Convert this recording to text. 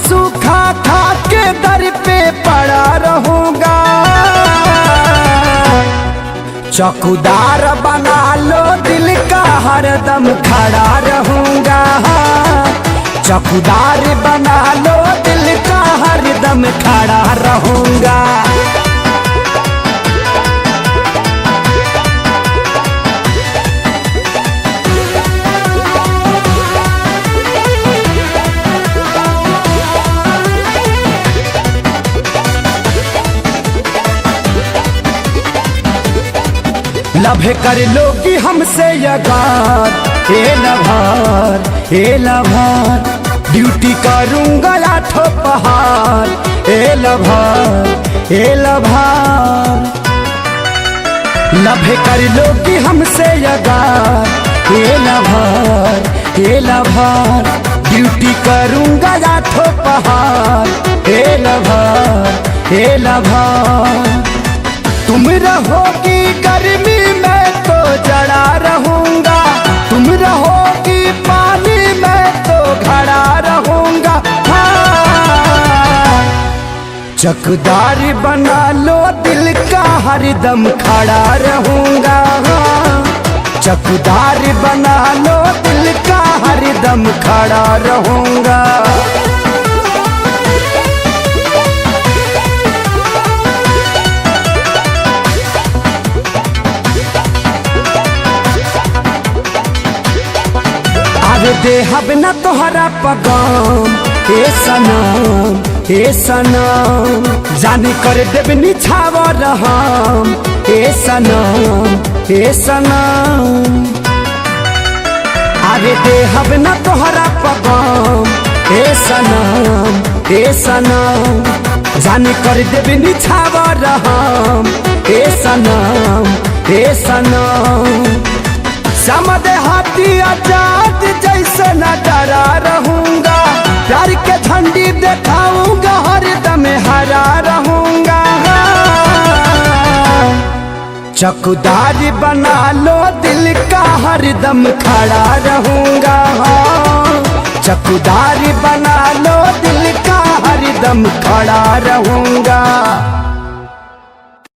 सूखा खा के दर पे पड़ा रहूंगा। चौकीदार बना लो दिल का हरदम खड़ा रहूंगा। चौकीदार बना लो दिल का हरदम खड़ा रहूंगा। लभे कर लोगी हमसे यगार, हे लभार हे लभार, ड्यूटी करूंगा आठों पहाड़, हे लभार हे लभार। लभे कर लोगी हमसे यगार, हे लभार हे लभार, ड्यूटी करूंगा आठों पहाड़, हे लभार हे लभार। तुम रहोगी गर्मी में तो जड़ा रहूंगा, तुम रहोगी पानी में तो खड़ा रहूंगा। हाँ। चौकीदार बना लो दिल का हरदम खड़ा रहूंगा। चौकीदार बना लो दिल का हरदम खड़ा रहूंगा। देहब न तोहरा पगाम, हे सनम हे सनम, जाने कर देव निछावर हम, हे सनम हे सनम। अरे देहब न तोहरा पगाम, हे सनम हे सनम, जाने कर देव निछावर हम, हे सनम हे सनम। समद हाथी आजाद जैसे न डरा रहूंगा, प्यार के झंडी दिखाऊंगा हरदम हरा रहूंगा। चौकीदार बना लो दिल का हरदम खड़ा रहूंगा। चौकीदार बना लो दिल का हरदम खड़ा रहूंगा।